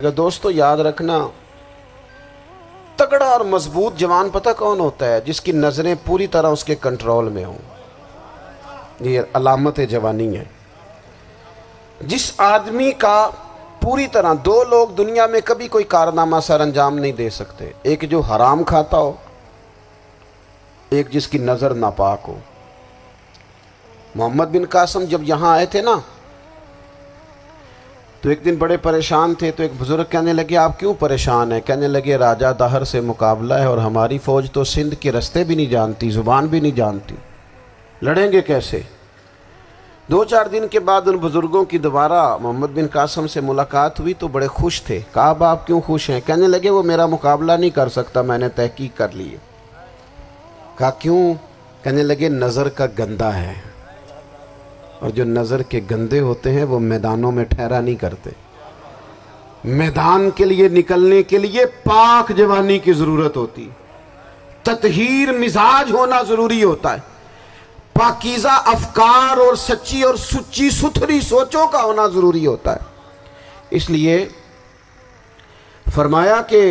دوستو یاد رکھنا، تگڑا اور مضبوط جوان پتہ کون ہوتا ہے؟ جس کی نظریں پوری طرح اس کے کنٹرول میں ہوں۔ یہ علامت جوانی ہے۔ جس آدمی کا پوری طرح دو لوگ دنیا میں کبھی کوئی کارنامہ سر انجام نہیں دے سکتے، ایک جو حرام کھاتا ہو، ایک جس کی نظر ناپاک ہو۔ محمد بن قاسم جب یہاں آئے تھے نا تو ایک دن بڑے پریشان تھے، تو ایک بزرگ کہنے لگے آپ کیوں پریشان ہیں؟ کہنے لگے راجہ دہر سے مقابلہ ہے اور ہماری فوج تو سندھ کے رستے بھی نہیں جانتی، زبان بھی نہیں جانتی، لڑیں گے کیسے؟ 2-4 دن کے بعد ان بزرگوں کی دوبارہ محمد بن قاسم سے ملاقات ہوئی تو بڑے خوش تھے۔ کہا اب آپ کیوں خوش ہیں؟ کہنے لگے وہ میرا مقابلہ نہیں کر سکتا، میں نے تحقیق کر لی ہے۔ کہا کیوں؟ کہنے لگے نظر کا گندہ ہے، اور جو نظر کے گندے ہوتے ہیں وہ میدانوں میں ٹھہرا نہیں کرتے۔ میدان کے لیے نکلنے کے لیے پاک جوانی کی ضرورت ہوتی، تطہیر مزاج ہونا ضروری ہوتا ہے، پاکیزہ افکار اور سچی اور سچی ستھری سوچوں کا ہونا ضروری ہوتا ہے۔ اس لیے فرمایا کہ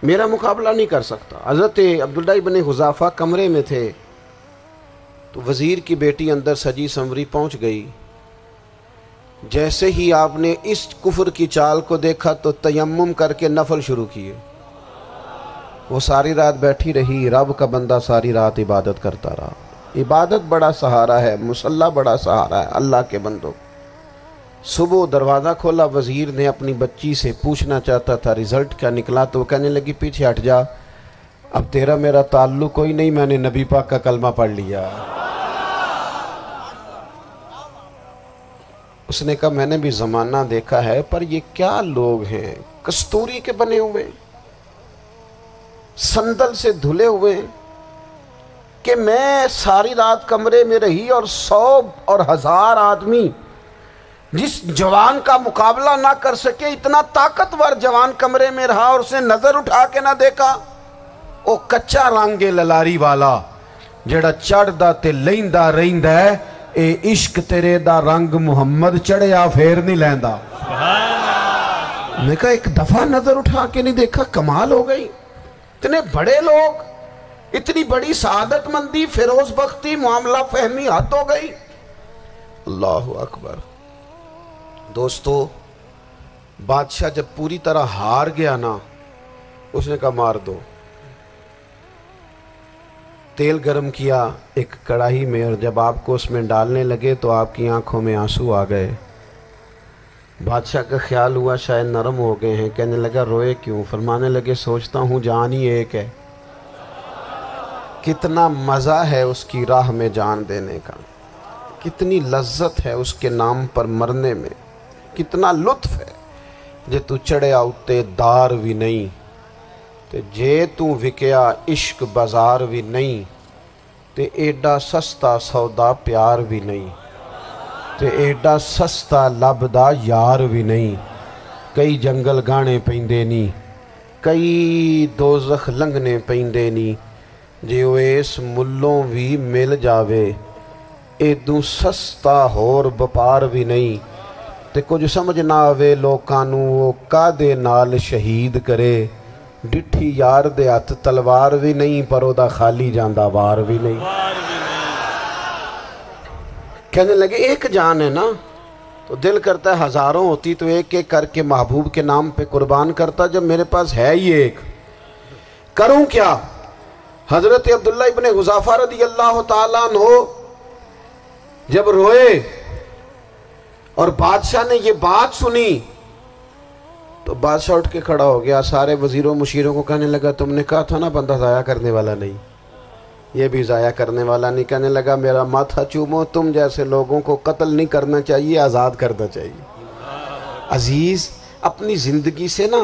میرا مقابلہ نہیں کر سکتا۔ حضرت عبداللہ بن حذافہ کمرے میں تھے تو وزیر کی بیٹی اندر سجی سنوری پہنچ گئی۔ جیسے ہی آپ نے اس کفر کی چال کو دیکھا تو تیمم کر کے نفل شروع کیے۔ وہ ساری رات بیٹھی رہی، رب کا بندہ ساری رات عبادت کرتا رہا۔ عبادت بڑا سہارا ہے، مصلی بڑا سہارا ہے اللہ کے بندوں۔ صبح دروازہ کھولا، وزیر نے اپنی بچی سے پوچھنا چاہتا تھا رزلٹ کیا نکلا، تو وہ کہنے لگی پیچھے ہٹ جا، اب تیرا میرا تعلق کوئی نہیں، میں نے نبی پاک کا کلمہ پڑھ لیا۔ اس نے کہا میں نے بھی زمانہ دیکھا ہے، پر یہ کیا لوگ ہیں، کستوری کے بنے ہوئے، سندل سے دھلے ہوئے، کہ میں ساری رات کمرے میں رہی اور 100 اور 1000 آدمی جس جوان کا مقابلہ نہ کر سکے، اتنا طاقتور جوان کمرے میں رہا اور اس نے نظر اٹھا کے نہ دیکھا۔ او کچا رانگے للاری والا جڑا چڑھ دا تے لیندا رہندا ہے، اے عشق تیرے دا رنگ محمد چڑھیا پھر نہیں لیندا۔ میں کہا ایک دفعہ نظر اٹھا کے نہیں دیکھا، کمال ہو گئی۔ اتنے بڑے لوگ، اتنی بڑی سعادت مندی، فیروز بختی، معاملہ فہمی حد ہو گئی۔ اللہ اکبر۔ دوستو بادشاہ جب پوری طرح ہار گیا نا، اس نے کہا مار دو۔ تیل گرم کیا ایک کڑاہی میں، اور جب آپ کو اس میں ڈالنے لگے تو آپ کی آنکھوں میں آنسو آ گئے۔ بادشاہ کا خیال ہوا شاید نرم ہو گئے ہیں، کہنے لگا روئے کیوں؟ فرمانے لگے سوچتا ہوں جان ہی ایک ہے، کتنا مزہ ہے اس کی راہ میں جان دینے کا، کتنی لذت ہے اس کے نام پر مرنے میں، کتنا لطف ہے۔ جے تو چڑھیا اتے دار بھی نہیں تے جے تو وکیا عشق بازار بھی نہیں، تے ایڈا سستا سودا پیار بھی نہیں، تے ایڈا سستا لبدا یار بھی نہیں۔ کئی جنگل گانے پیندے نہیں، کئی دوزخ لنگنے پیندے نہیں، جے وہ اس ملوں بھی مل جاوے، ایدوں سستا ہور بپار بھی نہیں۔ تے کچھ سمجھ نہ آوے لوکانوں وہ کادے نال شہید کرے، ڈٹھی یار دے ہاتھ تلوار بھی نہیں، پر او دا خالی جاندہ وار بھی نہیں۔ کہنے لگے ایک جان ہے نا، تو دل کرتا ہے ہزاروں ہوتی تو ایک ایک کر کے محبوب کے نام پہ قربان کرتا، جب میرے پاس ہے ہی ایک، کروں کیا؟ حضرت عبداللہ ابن حذافہ رضی اللہ تعالیٰ عنہ جب روئے اور بادشاہ نے یہ بات سنی تو بادشاہ اٹھ کے کھڑا ہو گیا، سارے وزیروں مشیروں کو کہنے لگا تم نے کہا تھا نا بندہ ضائع کرنے والا نہیں، یہ بھی ضائع کرنے والا نہیں۔ کہنے لگا میرا ماتھا چومو، تم جیسے لوگوں کو قتل نہیں کرنا چاہیے، آزاد کرنا چاہیے۔ عزیز اپنی زندگی سے نا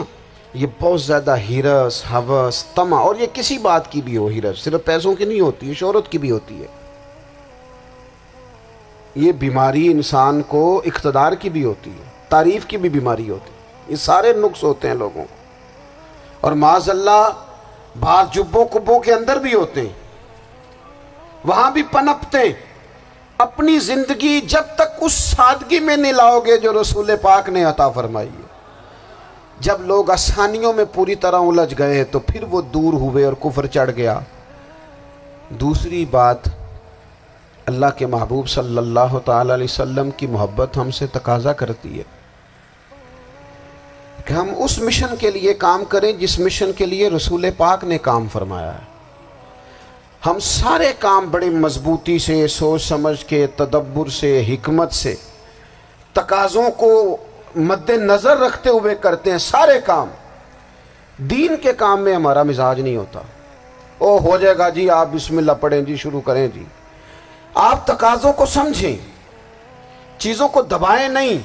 یہ بہت زیادہ ہرس، ہوس، طمع، اور یہ کسی بات کی بھی ہو، ہرس صرف پیسوں کی نہیں ہوتی ہے، شہرت کی بھی ہوتی ہے، یہ بیماری انسان کو اقتدار کی بھی ہوتی ہے، تعریف کی بھی بیماری ہوتی ہے، یہ سارے نقص ہوتے ہیں لوگوں کو، اور معاذ اللہ بعض جبوں کبوں کے اندر بھی ہوتے ہیں، وہاں بھی پنپتے ہیں۔ اپنی زندگی جب تک اس سادگی میں نہیں لاؤ گے جو رسول پاک نے عطا فرمائی ہے، جب لوگ آسانیوں میں پوری طرح الجھ گئے تو پھر وہ دور ہوئے اور کفر چڑھ گیا۔ دوسری بات، اللہ کے محبوب صلی اللہ تعالی علیہ وسلم کی محبت ہم سے تقاضا کرتی ہے کہ ہم اس مشن کے لیے کام کریں جس مشن کے لیے رسول پاک نے کام فرمایا ہے۔ ہم سارے کام بڑے مضبوطی سے، سوچ سمجھ کے، تدبر سے، حکمت سے، تقاضوں کو مد نظر رکھتے ہوئے کرتے ہیں سارے کام۔ دین کے کام میں ہمارا مزاج نہیں ہوتا، او ہو جائے گا جی، آپ بسم اللہ پڑھیں جی، شروع کریں جی۔ آپ تقاضوں کو سمجھیں، چیزوں کو دبائیں نہیں،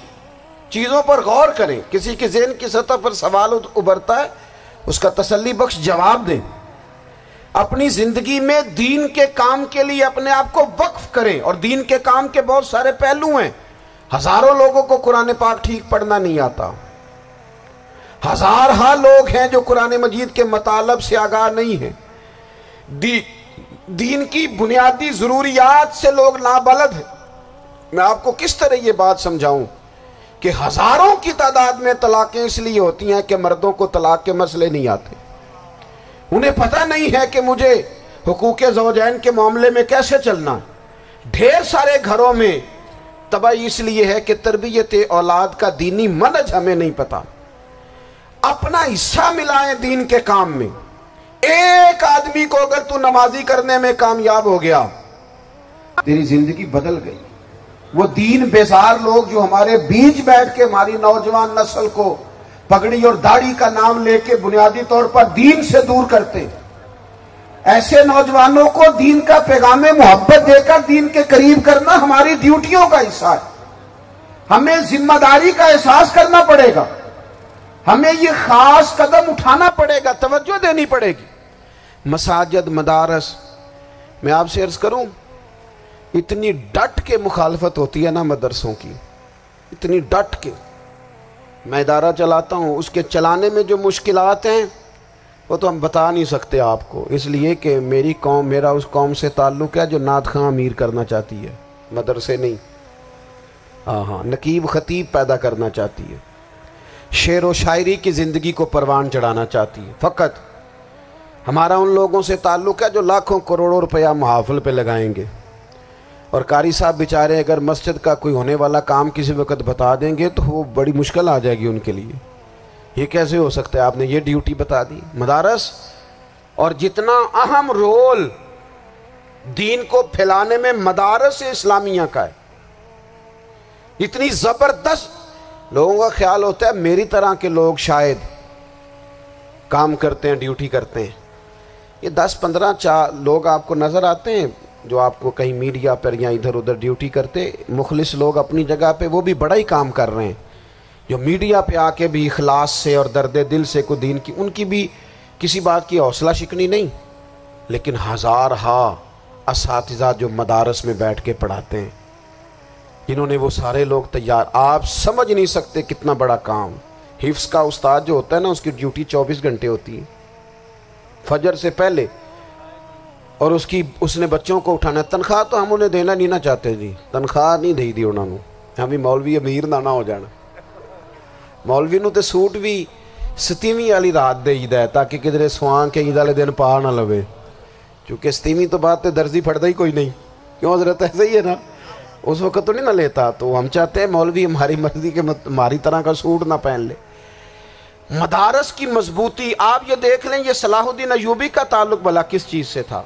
چیزوں پر غور کریں۔ کسی کے ذہن کی سطح پر سوال ابھرتا ہے، اس کا تسلی بخش جواب دیں۔ اپنی زندگی میں دین کے کام کے لیے اپنے آپ کو وقف کریں، اور دین کے کام کے بہت سارے پہلو ہیں۔ ہزاروں لوگوں کو قرآن پاک ٹھیک پڑھنا نہیں آتا، ہزارہ لوگ ہیں جو قرآن مجید کے مطالب سے آگاہ نہیں ہیں، دین کی بنیادی ضروریات سے لوگ نابلد ہیں۔ میں آپ کو کس طرح یہ بات سمجھاؤں کہ ہزاروں کی تعداد میں طلاقیں اس لیے ہوتی ہیں کہ مردوں کو طلاق کے مسئلے نہیں آتے، انہیں پتہ نہیں ہے کہ مجھے حقوق زوجین کے معاملے میں کیسے چلنا ہے۔ ڈھیر سارے گھروں میں تباہی اس لیے ہے کہ تربیت اولاد کا دینی منہج ہمیں نہیں پتا۔ اپنا حصہ ملائیں دین کے کام میں۔ ایک آدمی کو اگر تو نمازی کرنے میں کامیاب ہو گیا، تیری زندگی بدل گئی۔ وہ دین بیزار لوگ جو ہمارے بیچ بیٹھ کے ہماری نوجوان نسل کو پگڑی اور داڑھی کا نام لے کے بنیادی طور پر دین سے دور کرتے، ایسے نوجوانوں کو دین کا پیغام محبت دے کر دین کے قریب کرنا ہماری ڈیوٹیوں کا حصہ ہے۔ ہمیں ذمہ داری کا احساس کرنا پڑے گا، ہمیں یہ خاص قدم اٹھانا پڑے گا، توجہ دینی پڑے گی۔ مساجد، مدارس، میں آپ سے عرض کروں، اتنی ڈٹ کے مخالفت ہوتی ہے نا مدرسوں کی، اتنی ڈٹ کے۔ میں ادارہ چلاتا ہوں، اس کے چلانے میں جو مشکلات ہیں وہ تو ہم بتا نہیں سکتے آپ کو، اس لیے کہ میری قوم، میرا اس قوم سے تعلق ہے جو نعت خواں امیر کرنا چاہتی ہے، مدرسے نہیں۔ ہاں، نقیب خطیب پیدا کرنا چاہتی ہے، شعر و شاعری کی زندگی کو پروان چڑھانا چاہتی ہے۔ فقط ہمارا ان لوگوں سے تعلق ہے جو لاکھوں کروڑوں روپیہ محافل پہ لگائیں گے، اور قاری صاحب بیچارے اگر مسجد کا کوئی ہونے والا کام کسی وقت بتا دیں گے تو وہ بڑی مشکل آ جائے گی ان کے لیے۔ یہ کیسے ہو سکتا ہے، آپ نے یہ ڈیوٹی بتا دی؟ مدارس، اور جتنا اہم رول دین کو پھیلانے میں مدارس اسلامیہ کا ہے، اتنی زبردست، لوگوں کا خیال ہوتا ہے میری طرح کے لوگ شاید کام کرتے ہیں، ڈیوٹی کرتے ہیں۔ یہ 10-15 لوگ آپ کو نظر آتے ہیں جو آپ کو کہیں میڈیا پر یا ادھر ادھر ڈیوٹی کرتے، مخلص لوگ اپنی جگہ پہ، وہ بھی بڑا ہی کام کر رہے ہیں، جو میڈیا پہ آ کے بھی اخلاص سے اور درد دل سے کو دین کی، ان کی بھی کسی بات کی حوصلہ شکنی نہیں، لیکن ہزارہ اساتذہ جو مدارس میں بیٹھ کے پڑھاتے ہیں، جنہوں نے وہ سارے لوگ تیار، آپ سمجھ نہیں سکتے کتنا بڑا کام۔ حفظ کا استاد جو ہوتا ہے نا، اس کی ڈیوٹی 24 گھنٹے ہوتی ہے، فجر سے پہلے، اور اس نے بچوں کو اٹھانا ہے۔ تنخواہ تو ہم انہیں دینا نہیں نہ چاہتے جی، تنخواہ نہیں دئی دی انہوں نے، ہمیں مولوی امیر نہ ہو جانا، مولوی نو تے سوٹ بھی 27ویں والی رات دے ہے تاکہ کدھر سوان کے عید والے دن پا نہ لوے، چونکہ 27ویں تو بعد تے درزی پھڑتا ہی کوئی نہیں، کیوں حضرت ایسا ہی ہے نا، اس وقت تو نہیں نہ لیتا۔ تو ہم چاہتے ہیں مولوی ہماری مرضی کے ہماری طرح کا سوٹ نہ پہن لے۔ مدارس کی مضبوطی، آپ یہ دیکھ لیں، یہ صلاح الدین ایوبی کا تعلق بھلا کس چیز سے تھا؟